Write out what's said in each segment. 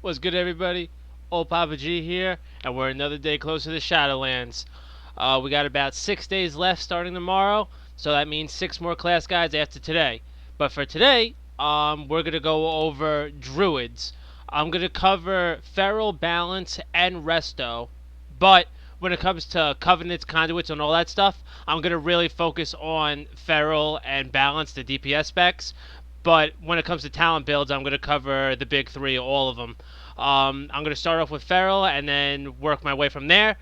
What's good, everybody? Old Papa G here, and we're another day closer to Shadowlands. We got about 6 days left starting tomorrow, so that means 6 more class guides after today. But for today, we're going to go over druids. I'm going to cover feral, balance, and resto, but when it comes to covenants, conduits, and all that stuff, I'm going to really focus on feral and balance, the DPS specs. But when it comes to talent builds, I'm going to cover the big three, all of them. I'm going to start off with feral and then work my way from there.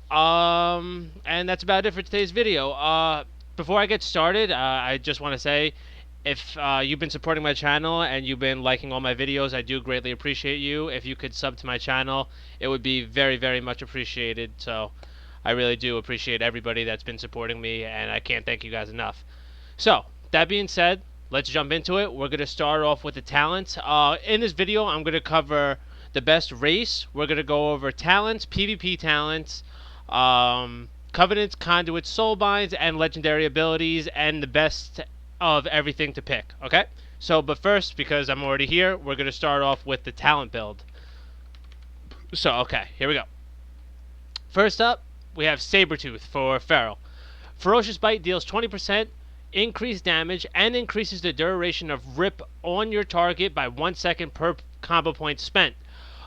And that's about it for today's video. Before I get started, I just want to say, if you've been supporting my channel and you've been liking all my videos, I do greatly appreciate you. If you could sub to my channel, it would be very, very much appreciated. So I really do appreciate everybody that's been supporting me, and I can't thank you guys enough. So, that being said, let's jump into it. We're going to start off with the talents. In this video, I'm going to cover the best race. We're going to go over talents, PvP talents, covenants, conduits, soulbinds, and legendary abilities, and the best of everything to pick, okay? So, but first, because I'm already here, we're going to start off with the talent build. So, okay, here we go. First up, we have Sabretooth for feral. Ferocious Bite deals 20% increased damage and increases the duration of rip on your target by 1 second per combo point spent.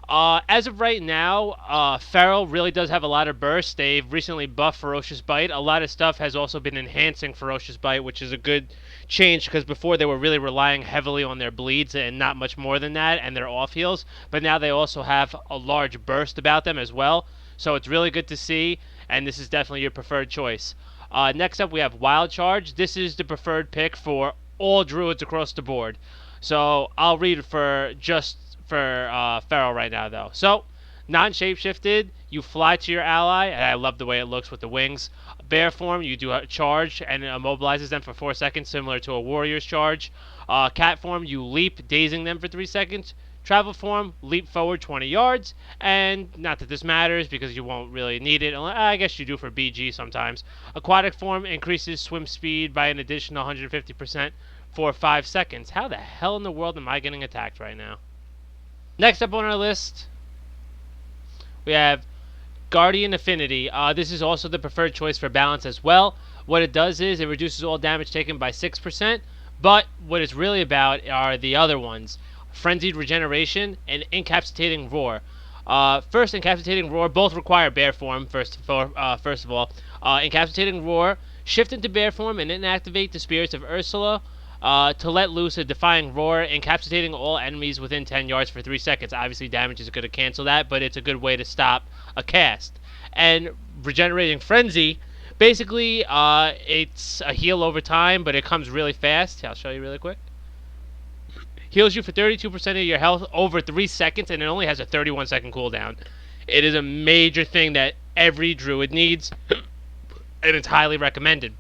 As of right now, feral really does have a lot of bursts. They've recently buffed Ferocious Bite. A lot of stuff has also been enhancing Ferocious Bite, which is a good change, because before they were really relying heavily on their bleeds and not much more than that, and their off heals. But now they also have a large burst about them as well. So it's really good to see, and this is definitely your preferred choice. Next up, we have Wild Charge. This is the preferred pick for all druids across the board. So I'll read for feral right now, though. So, non-shapeshifted, you fly to your ally, and I love the way it looks with the wings. Bear form, you do a charge, and it immobilizes them for 4 seconds, similar to a warrior's charge. Cat form, you leap, dazing them for 3 seconds. Travel form, leap forward 20 yards, and not that this matters because you won't really need it. I guess you do for BG sometimes. Aquatic form increases swim speed by an additional 150% for 5 seconds. How the hell in the world am I getting attacked right now? Next up on our list, we have Guardian Affinity. This is also the preferred choice for balance as well. What it does is it reduces all damage taken by 6%, but what it's really about are the other ones. Frenzied Regeneration and Incapacitating Roar. First, Incapacitating Roar, both require bear form, first of all. Incapacitating Roar, shift into bear form and inactivate the spirits of Ursula to let loose a defying roar, incapacitating all enemies within 10 yards for 3 seconds. Obviously, damage is going to cancel that, but it's a good way to stop a cast. And Regenerating Frenzy, basically, it's a heal over time, but it comes really fast. I'll show you really quick. Heals you for 32% of your health over 3 seconds, and it only has a 31-second cooldown. It is a major thing that every druid needs, and it's highly recommended.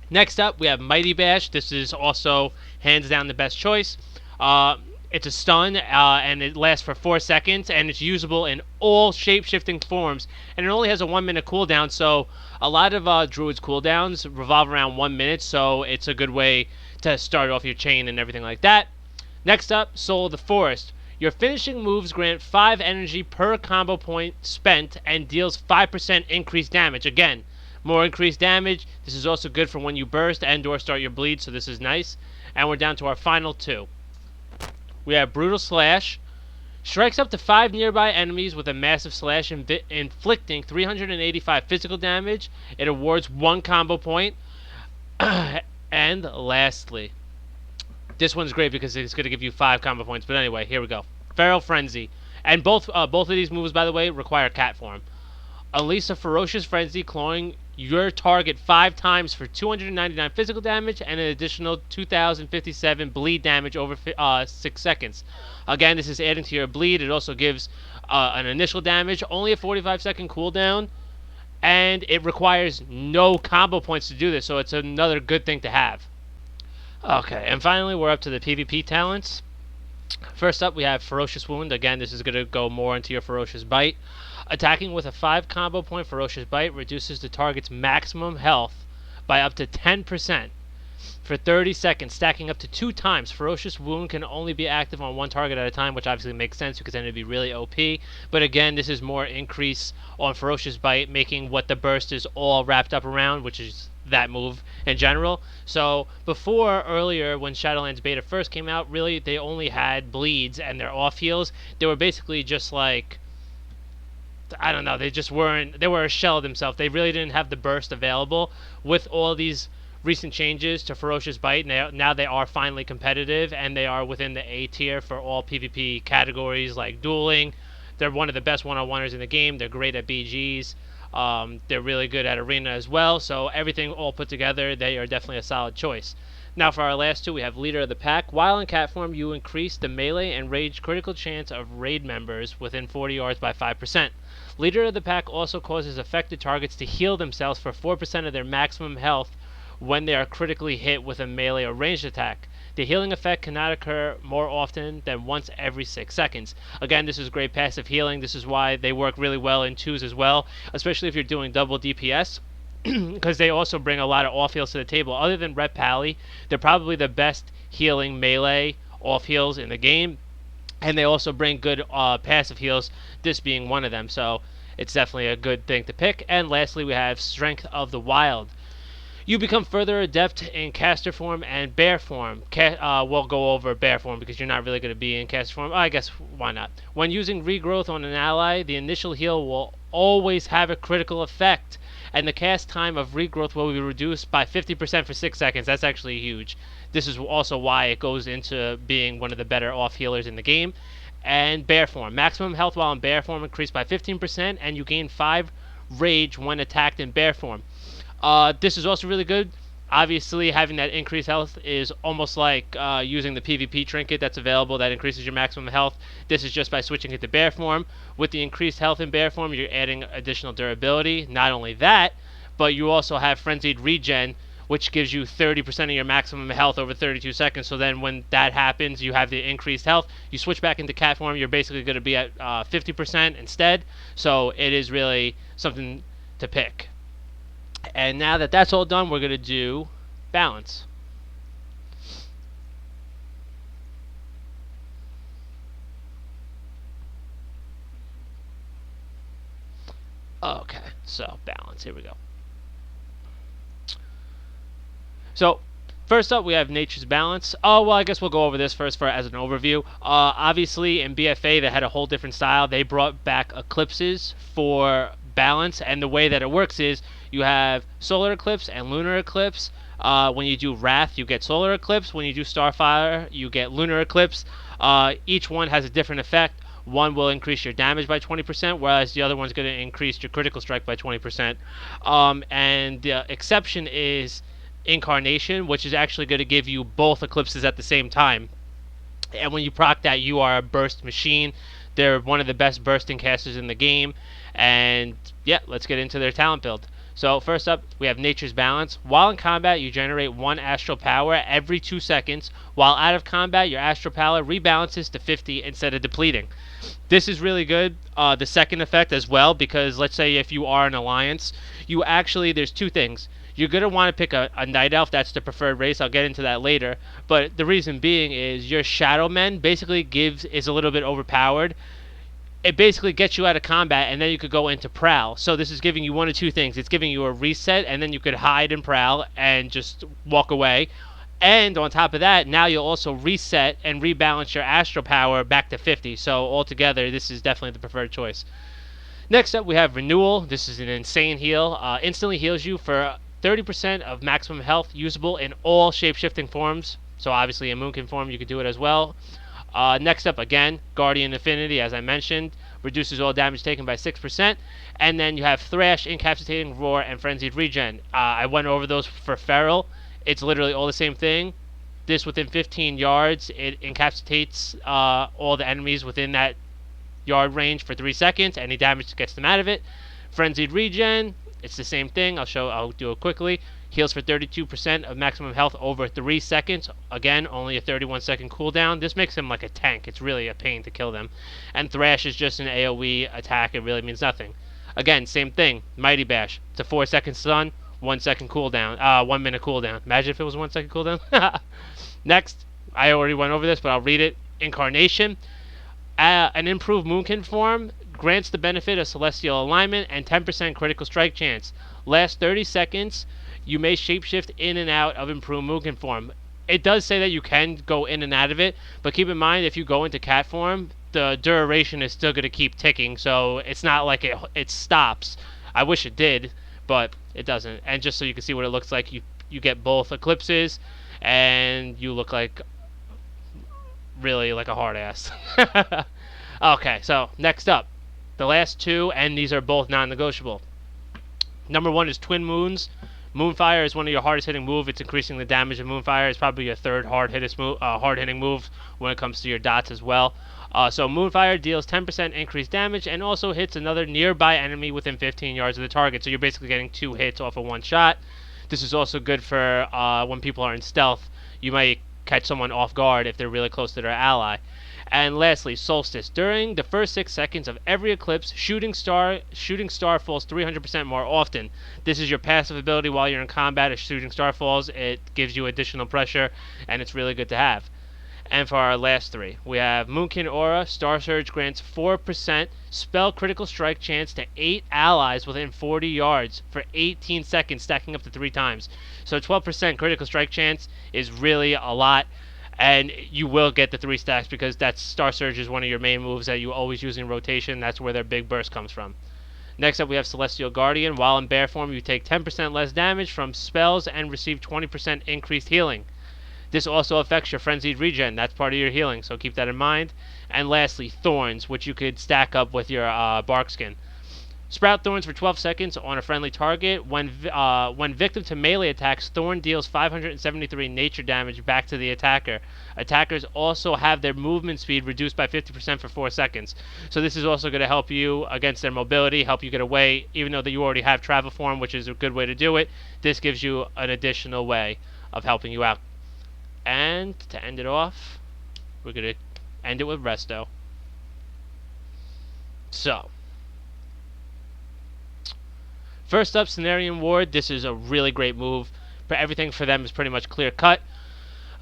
Next up, we have Mighty Bash. This is also hands down the best choice. It's a stun, and it lasts for 4 seconds, and it's usable in all shape-shifting forms. And it only has a 1-minute cooldown, so a lot of druids' cooldowns revolve around 1 minute, so it's a good way to start off your chain and everything like that. Next up, Soul of the Forest. Your finishing moves grant 5 energy per combo point spent and deals 5% increased damage. Again, more increased damage. This is also good for when you burst and or start your bleed, so this is nice. And we're down to our final 2. We have Brutal Slash. Strikes up to 5 nearby enemies with a massive slash, inflicting 385 physical damage. It awards 1 combo point. And lastly, this one's great because it's going to give you 5 combo points. But anyway, here we go. Feral Frenzy. And both of these moves, by the way, require cat form. Unleash a ferocious frenzy, clawing your target 5 times for 299 physical damage and an additional 2,057 bleed damage over 6 seconds. Again, this is adding to your bleed. It also gives an initial damage, only a 45-second cooldown, and it requires no combo points to do this, so it's another good thing to have. Okay, and finally, we're up to the PvP talents. First up, we have Ferocious Wound. Again, this is going to go more into your Ferocious Bite. Attacking with a 5 combo point Ferocious Bite reduces the target's maximum health by up to 10%. For 30 seconds, stacking up to 2 times. Ferocious Wound can only be active on one target at a time, which obviously makes sense because then it'd be really OP. But again, this is more increase on Ferocious Bite, making what the burst is all wrapped up around, which is that move in general. So before, earlier, when Shadowlands Beta first came out, really they only had bleeds and their off heals. They were basically just like, I don't know, they just weren't, they were a shell of themselves. They really didn't have the burst available. With all these recent changes to Ferocious Bite, now they are finally competitive, and they are within the A tier for all PvP categories like dueling. They're one of the best one-on-oneers in the game. They're great at BGs. They're really good at Arena as well. So everything all put together, they are definitely a solid choice. Now for our last two, we have Leader of the Pack. While in cat form, you increase the melee and rage critical chance of raid members within 40 yards by 5%. Leader of the Pack also causes affected targets to heal themselves for 4% of their maximum health when they are critically hit with a melee or ranged attack. The healing effect cannot occur more often than once every 6 seconds. Again, this is great passive healing. This is why they work really well in 2s as well, especially if you're doing double DPS. Because they also bring a lot of off heals to the table. Other than Ret Pally, they're probably the best healing melee off heals in the game, and they also bring good passive heals, this being one of them. So it's definitely a good thing to pick. And lastly, we have Strength of the Wild. You become further adept in caster form and bear form. We'll go over bear form because you're not really going to be in caster form. I guess why not? When using regrowth on an ally, the initial heal will always have a critical effect, and the cast time of regrowth will be reduced by 50% for 6 seconds. That's actually huge. This is also why it goes into being one of the better off healers in the game. And bear form. Maximum health while in bear form increased by 15%, and you gain 5 rage when attacked in bear form. This is also really good. Obviously, having that increased health is almost like using the PvP trinket that's available that increases your maximum health. This is just by switching it to bear form. With the increased health in bear form, you're adding additional durability. Not only that, but you also have frenzied regen, which gives you 30% of your maximum health over 32 seconds. So then when that happens, you have the increased health. You switch back into cat form, you're basically going to be at 50% instead. So it is really something to pick. And now that that's all done, we're going to do balance. Okay, so balance. Here we go. So first up, we have Nature's Balance. Oh, well, I guess we'll go over this first as an overview. Obviously, in BFA, they had a whole different style. They brought back eclipses for balance, and the way that it works is you have solar eclipse and lunar eclipse. When you do Wrath, you get solar eclipse. When you do Starfire, you get lunar eclipse. Each one has a different effect. One will increase your damage by 20%, whereas the other one's going to increase your critical strike by 20%. And the exception is Incarnation, which is actually going to give you both eclipses at the same time. And when you proc that, you are a burst machine. They're one of the best bursting casters in the game. And yeah, let's get into their talent build. So first up, we have Nature's Balance. While in combat, you generate 1 astral power every 2 seconds. While out of combat, your astral power rebalances to 50 instead of depleting. This is really good. The second effect as well, because let's say if you are an alliance, you actually, there's 2 things. You're going to want to pick a Night Elf. That's the preferred race. I'll get into that later. But the reason being is your Shadow Men basically is a little bit overpowered. It basically gets you out of combat, and then you could go into Prowl. So this is giving you one of 2 things. It's giving you a reset, and then you could hide in Prowl and just walk away. And on top of that, now you'll also reset and rebalance your astral power back to 50. So altogether, this is definitely the preferred choice. Next up, we have Renewal. This is an insane heal. Instantly heals you for 30% of maximum health usable in all shape-shifting forms. So obviously in Moonkin form, you could do it as well. Next up, again, Guardian Affinity, as I mentioned, reduces all damage taken by 6%. And then you have Thrash, Incapacitating Roar, and Frenzied Regen. I went over those for Feral. It's literally all the same thing. This within 15 yards, it incapacitates all the enemies within that yard range for 3 seconds. Any damage gets them out of it. Frenzied Regen, it's the same thing. I'll do it quickly. Heals for 32% of maximum health over 3 seconds. Again, only a 31-second cooldown. This makes him like a tank. It's really a pain to kill them. And Thrash is just an AoE attack. It really means nothing. Again, same thing. Mighty Bash. It's a 4-second stun. 1 second cooldown. 1 minute cooldown. Imagine if it was 1 second cooldown. Next, I already went over this, but I'll read it. Incarnation. An improved Moonkin form grants the benefit of celestial alignment and 10% critical strike chance. Last 30 seconds, you may shapeshift in and out of improved Moonkin form. It does say that you can go in and out of it, but keep in mind if you go into cat form, the duration is still going to keep ticking, so it's not like it stops. I wish it did, but it doesn't. And just so you can see what it looks like, you get both eclipses, and you look like really like a hard ass. Okay, so next up, the last two, and these are both non-negotiable. Number one is Twin Moons. Moonfire is one of your hardest hitting moves. It's increasing the damage of Moonfire. It's probably your third hard hitting move when it comes to your dots as well. So Moonfire deals 10% increased damage and also hits another nearby enemy within 15 yards of the target. So you're basically getting 2 hits off of 1 shot. This is also good for when people are in stealth. You might catch someone off guard if they're really close to their ally. And lastly, Solstice. During the first 6 seconds of every eclipse, Shooting Star falls 300% more often. This is your passive ability while you're in combat. As Shooting Star falls, it gives you additional pressure, and it's really good to have. And for our last three, we have Moonkin Aura. Star Surge grants 4% spell critical strike chance to 8 allies within 40 yards for 18 seconds, stacking up to 3 times. So 12% critical strike chance is really a lot. And you will get the 3 stacks because that Star Surge is one of your main moves that you always use in rotation. That's where their big burst comes from. Next up, we have Celestial Guardian. While in bear form, you take 10% less damage from spells and receive 20% increased healing. This also affects your Frenzied Regen. That's part of your healing, so keep that in mind. And lastly, Thorns, which you could stack up with your Bark Skin. Sprout Thorns for 12 seconds on a friendly target. When victim to melee attacks, Thorn deals 573 nature damage back to the attacker. Attackers also have their movement speed reduced by 50% for 4 seconds. So this is also going to help you against their mobility, help you get away, even though that you already have travel form, which is a good way to do it. This gives you an additional way of helping you out. And to end it off, we're going to end it with Resto. So, first up, Cenarian Ward. This is a really great move. Everything for them is pretty much clear cut.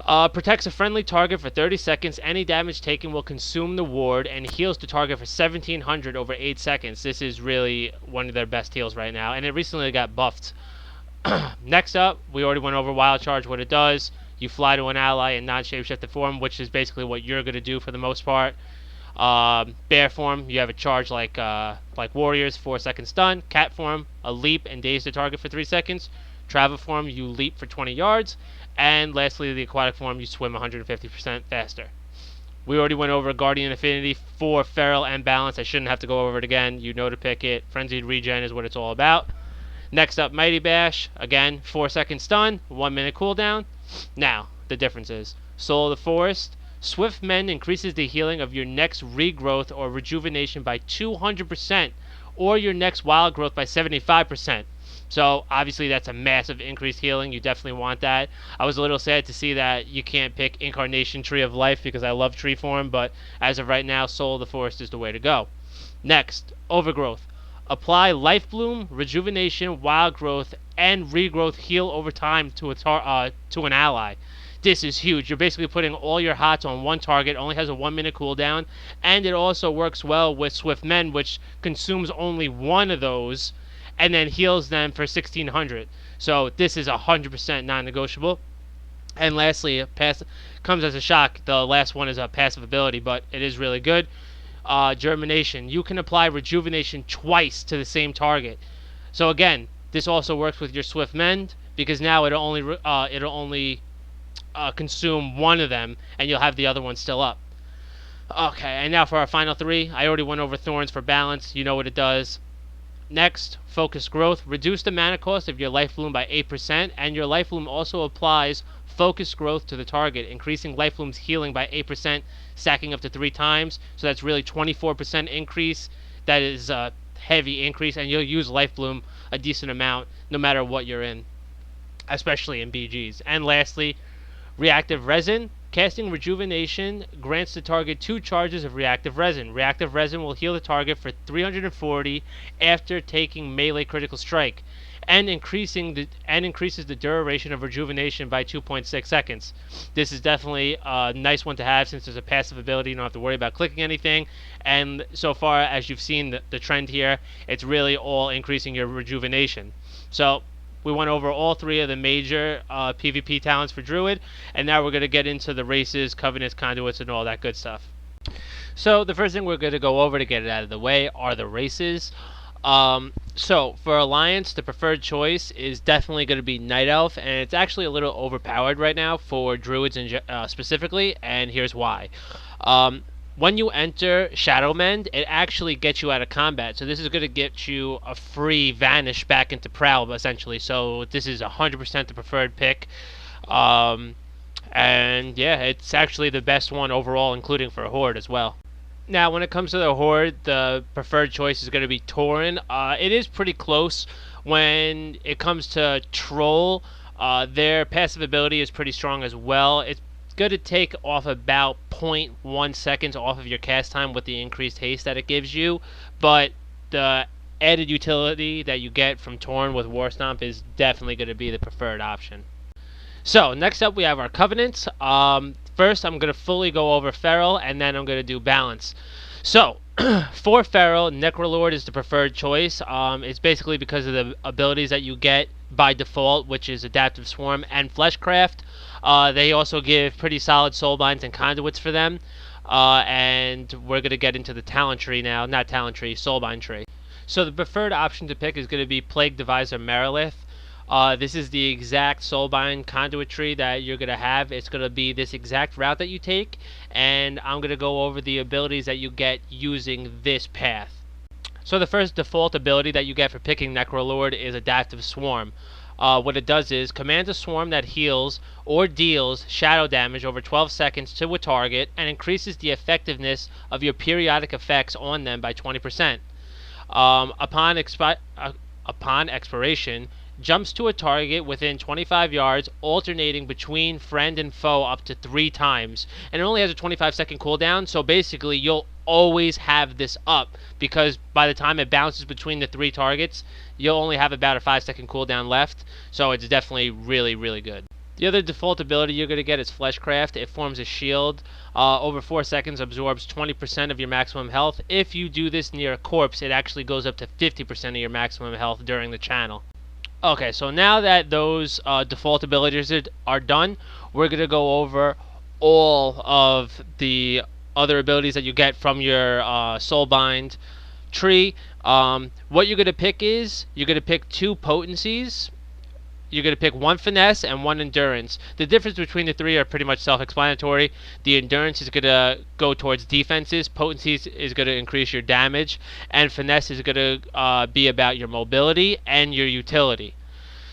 Protects a friendly target for 30 seconds. Any damage taken will consume the ward and heals the target for 1700 over 8 seconds. This is really one of their best heals right now, and it recently got buffed. Next up, we already went over Wild Charge, what it does. You fly to an ally in non-shapeshifted form, which is basically what you're going to do for the most part. Bear form, you have a charge like warriors, 4 second stun. Cat form, a leap and daze the target for 3 seconds. Travel form, you leap for 20 yards. And lastly, the aquatic form, you swim 150% faster. We already went over Guardian Affinity for Feral and Balance. I shouldn't have to go over it again. You know to pick it. Frenzied Regen is what it's all about. Next up, Mighty Bash. Again, 4 second stun, 1 minute cooldown. Now, the difference is Soul of the Forest. Swift Mend increases the healing of your next regrowth or rejuvenation by 200%, or your next wild growth by 75%. So, obviously, that's a massive increased healing. You definitely want that. I was a little sad to see that you can't pick Incarnation Tree of Life because I love tree form, but as of right now, Soul of the Forest is the way to go. Next, Overgrowth. Apply Life Bloom, Rejuvenation, Wild Growth, and Regrowth heal over time to an ally. This is huge. You're basically putting all your hots on one target, only has a 1 minute cooldown, and it also works well with Swift Mend, which consumes only one of those, and then heals them for 1600. So this is 100% non-negotiable. And lastly, comes as a shock. The last one is a passive ability, but it is really good. Germination. You can apply Rejuvenation twice to the same target. So again, this also works with your Swift Mend because now it'll only consume one of them, and you'll have the other one still up. Okay, and now for our final three. I already went over Thorns for balance. You know what it does. Next, Focus Growth. Reduce the mana cost of your Life Bloom by 8%, and your Life Bloom also applies Focus Growth to the target, increasing Life Bloom's healing by 8%, stacking up to 3 times. So that's really 24% increase. That is a heavy increase, and you'll use Life Bloom a decent amount no matter what you're in, especially in BGs. And lastly, Reactive Resin. Casting Rejuvenation grants the target 2 charges of Reactive Resin. Reactive Resin will heal the target for 340 after taking melee critical strike. and increases the duration of rejuvenation by 2.6 seconds. This is definitely a nice one to have since there's a passive ability. You don't have to worry about clicking anything. And so far as you've seen the trend here, it's really all increasing your rejuvenation. So we went over all three of the major PvP talents for Druid, and now we're going to get into the races, covenants, conduits, and all that good stuff. So the first thing we're going to go over to get it out of the way are the races. So for Alliance, the preferred choice is definitely going to be Night Elf, and it's actually a little overpowered right now for Druids specifically, and here's why. When you enter Shadowmend, it actually gets you out of combat. So this is going to get you a free vanish back into Prowl, essentially. So this is 100% the preferred pick. And yeah, it's actually the best one overall, including for a Horde as well. Now, when it comes to the Horde, the preferred choice is going to be Tauren. It is pretty close. When it comes to Troll, their passive ability is pretty strong as well. It's going to take off about 0.1 seconds off of your cast time with the increased haste that it gives you, but the added utility that you get from Tauren with War Stomp is definitely going to be the preferred option. So, next up we have our Covenants. First, I'm going to fully go over Feral, and then I'm going to do Balance. So, for Feral, Necrolord is the preferred choice. It's basically because of the abilities that you get by default, which is Adaptive Swarm and Fleshcraft. They also give pretty solid Soulbinds and Conduits for them. And we're going to get into the talent tree now. Not talent tree, Soulbind tree. So the preferred option to pick is going to be Plague Deviser Merilith. This is the exact Soulbind conduit tree that you're going to have. It's going to be this exact route that you take, and I'm going to go over the abilities that you get using this path. So the first default ability that you get for picking Necrolord is Adaptive Swarm. What it does is command a swarm that heals or deals shadow damage over 12 seconds to a target and increases the effectiveness of your periodic effects on them by 20%. Upon expiration, jumps to a target within 25 yards, alternating between friend and foe up to 3 times. And it only has a 25-second cooldown, so basically you'll always have this up, because by the time it bounces between the 3 targets, you'll only have about a 5-second cooldown left, so it's definitely really, really good. The other default ability you're going to get is Fleshcraft. It forms a shield. Over 4 seconds, absorbs 20% of your maximum health. If you do this near a corpse, it actually goes up to 50% of your maximum health during the channel. Okay, so now that those default abilities are done, we're going to go over all of the other abilities that you get from your Soulbind tree. What you're going to pick is, you're going to pick 2 potencies. You're going to pick 1 finesse and 1 endurance. The difference between the 3 are pretty much self-explanatory. The endurance is going to go towards defenses, potency is going to increase your damage, and finesse is going to be about your mobility and your utility.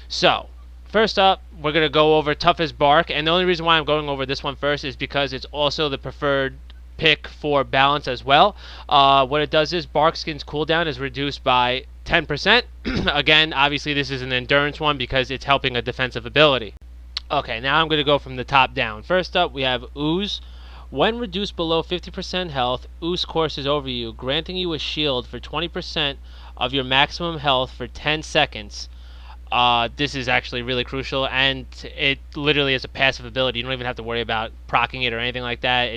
So, first up, we're going to go over Toughest Bark, and the only reason why I'm going over this one first is because it's also the preferred pick for balance as well. What it does is Barkskin's cooldown is reduced by 10%. Again, obviously this is an endurance one because it's helping a defensive ability. Okay, now I'm going to go from the top down. First up, we have Ooze. When reduced below 50% health, Ooze courses over you, granting you a shield for 20% of your maximum health for 10 seconds. This is actually really crucial, and it literally is a passive ability. You don't even have to worry about proccing it or anything like that.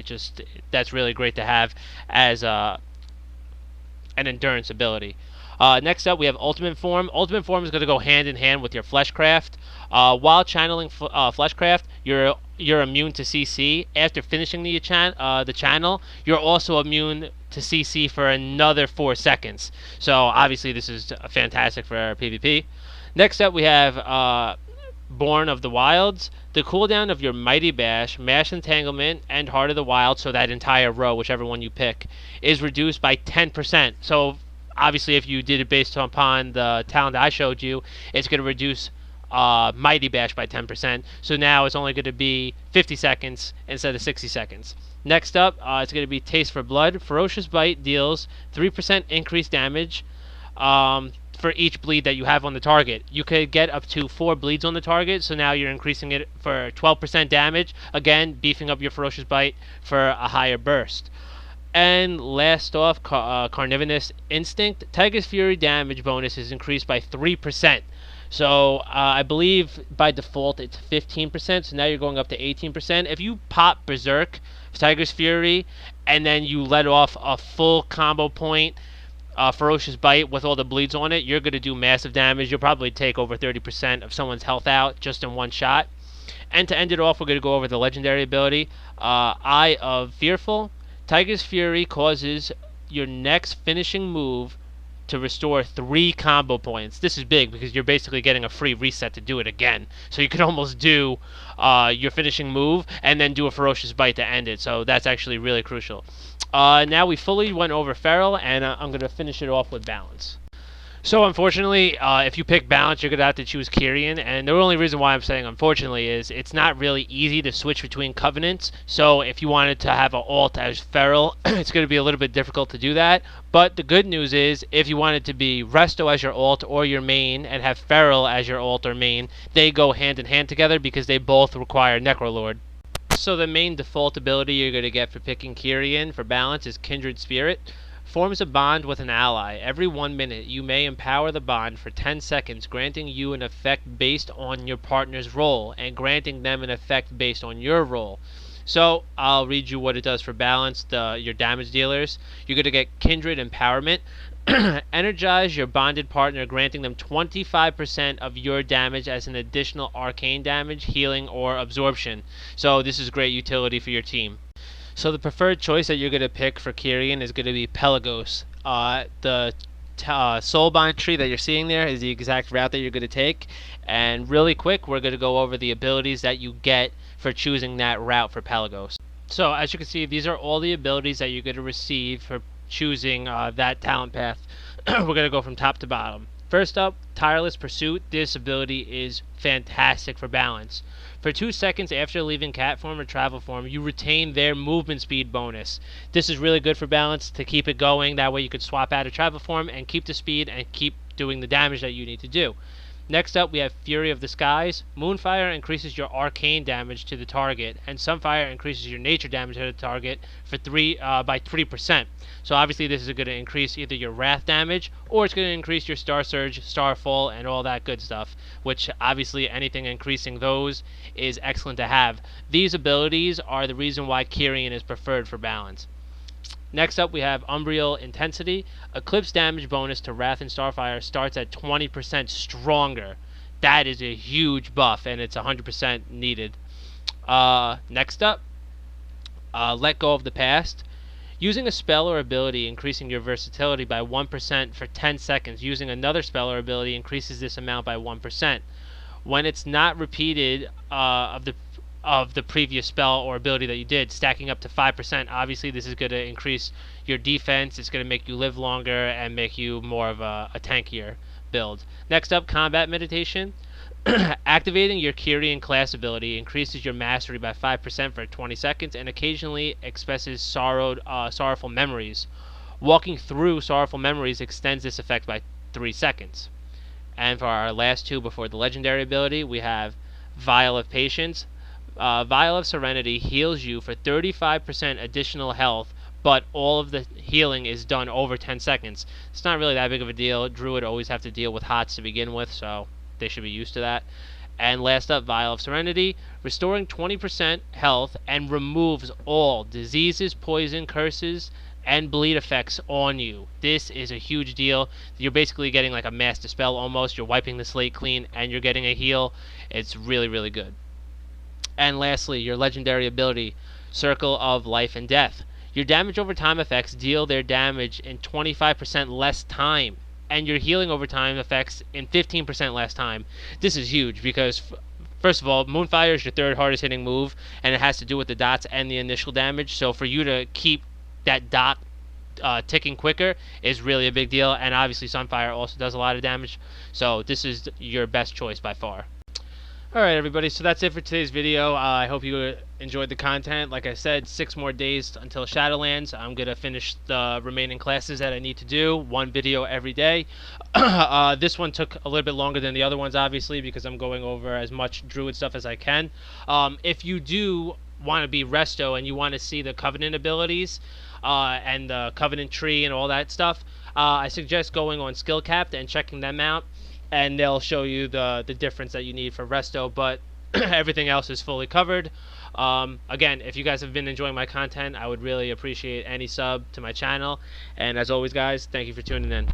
That's really great to have as an endurance ability. Next up, we have Ultimate Form. Ultimate Form is going to go hand in hand with your Fleshcraft. While channeling Fleshcraft, you're immune to CC. After finishing the channel, you're also immune to CC for another 4 seconds. So obviously this is fantastic for PvP. Next up, we have Born of the Wilds. The cooldown of your Mighty Bash, Mash Entanglement, and Heart of the Wild, so that entire row, whichever one you pick, is reduced by 10%. So obviously if you did it based upon the talent I showed you, it's going to reduce Mighty Bash by 10%. So now it's only going to be 50 seconds instead of 60 seconds. Next up, it's going to be Taste for Blood. Ferocious Bite deals 3% increased damage for each bleed that you have on the target. You could get up to 4 bleeds on the target, so now you're increasing it for 12% damage, again beefing up your Ferocious Bite for a higher burst. And last off, Carnivorous Instinct. Tiger's Fury damage bonus is increased by 3%. So I believe by default it's 15%, so now you're going up to 18%. If you pop Berserk, Tiger's Fury, and then you let off a full combo point, Ferocious Bite with all the bleeds on it, you're going to do massive damage. You'll probably take over 30% of someone's health out just in one shot. And to end it off, we're going to go over the legendary ability, Eye of Fearful. Tiger's Fury causes your next finishing move to restore 3 combo points. This is big because you're basically getting a free reset to do it again. So you could almost do your finishing move and then do a Ferocious Bite to end it. So that's actually really crucial. Now we fully went over Feral, and I'm going to finish it off with Balance. So unfortunately, if you pick Balance, you're going to have to choose Kyrian, and the only reason why I'm saying unfortunately is it's not really easy to switch between Covenants, so if you wanted to have an alt as Feral, it's going to be a little bit difficult to do that, but the good news is, if you wanted to be Resto as your alt or your main, and have Feral as your alt or main, they go hand in hand together because they both require Necrolord. So the main default ability you're going to get for picking Kyrian for Balance is Kindred Spirit. Forms a bond with an ally. Every 1 minute, you may empower the bond for 10 seconds, granting you an effect based on your partner's role, and granting them an effect based on your role. So, I'll read you what it does for Balance, your damage dealers. You're going to get Kindred Empowerment. Energize your bonded partner, granting them 25% of your damage as an additional arcane damage, healing, or absorption. So, this is great utility for your team. So the preferred choice that you're going to pick for Kyrian is going to be Pelagos. The Soulbind tree that you're seeing there is the exact route that you're going to take. And really quick, we're going to go over the abilities that you get for choosing that route for Pelagos. So as you can see, these are all the abilities that you're going to receive for choosing that talent path. We're going to go from top to bottom. First up, Tireless Pursuit. This ability is fantastic for Balance. For 2 seconds after leaving cat form or travel form, you retain their movement speed bonus. This is really good for Balance to keep it going. That way you could swap out of travel form and keep the speed and keep doing the damage that you need to do. Next up, we have Fury of the Skies. Moonfire increases your arcane damage to the target, and Sunfire increases your nature damage to the target for by 3%. So obviously this is going to increase either your Wrath damage, or it's going to increase your Star Surge, Starfall, and all that good stuff, which obviously anything increasing those is excellent to have. These abilities are the reason why Kyrian is preferred for Balance. Next up, we have Umbreal Intensity. Eclipse damage bonus to Wrath and Starfire starts at 20% stronger. That is a huge buff, and it's 100% needed. Next up, Let Go of the Past. Using a spell or ability increasing your versatility by 1% for 10 seconds. Using another spell or ability increases this amount by 1%. When it's not repeated of the previous spell or ability that you did, stacking up to 5%. Obviously, this is going to increase your defense. It's going to make you live longer and make you more of a tankier build. Next up, Combat Meditation. Activating your Kyrian class ability increases your mastery by 5% for 20 seconds and occasionally expresses sorrowful memories. Walking through sorrowful memories extends this effect by 3 seconds. And for our last two before the legendary ability, we have Vial of Patience. Vial of Serenity heals you for 35% additional health, but all of the healing is done over 10 seconds. It's not really that big of a deal. Druid always have to deal with HOTS to begin with, so they should be used to that. And last up, Vial of Serenity, restoring 20% health and removes all diseases, poison, curses, and bleed effects on you. This is a huge deal. You're basically getting like a mass dispel almost. You're wiping the slate clean and you're getting a heal. It's really, really good. And lastly, your legendary ability, Circle of Life and Death. Your damage over time effects deal their damage in 25% less time, and your healing over time effects in 15% less time. This is huge because, first of all, Moonfire is your third hardest hitting move, and it has to do with the dots and the initial damage. So for you to keep that dot ticking quicker is really a big deal, and obviously Sunfire also does a lot of damage. So this is your best choice by far. Alright everybody, so that's it for today's video. I hope you enjoyed the content. Like I said, 6 more days until Shadowlands. I'm going to finish the remaining classes that I need to do. 1 video every day. This one took a little bit longer than the other ones, obviously, because I'm going over as much Druid stuff as I can. If you do want to be Resto and you want to see the Covenant abilities and the Covenant tree and all that stuff, I suggest going on Skill Capped and checking them out. and they'll show you the difference that you need for Resto, but everything else is fully covered. Again, if you guys have been enjoying my content, I would really appreciate any sub to my channel. And as always, guys, thank you for tuning in.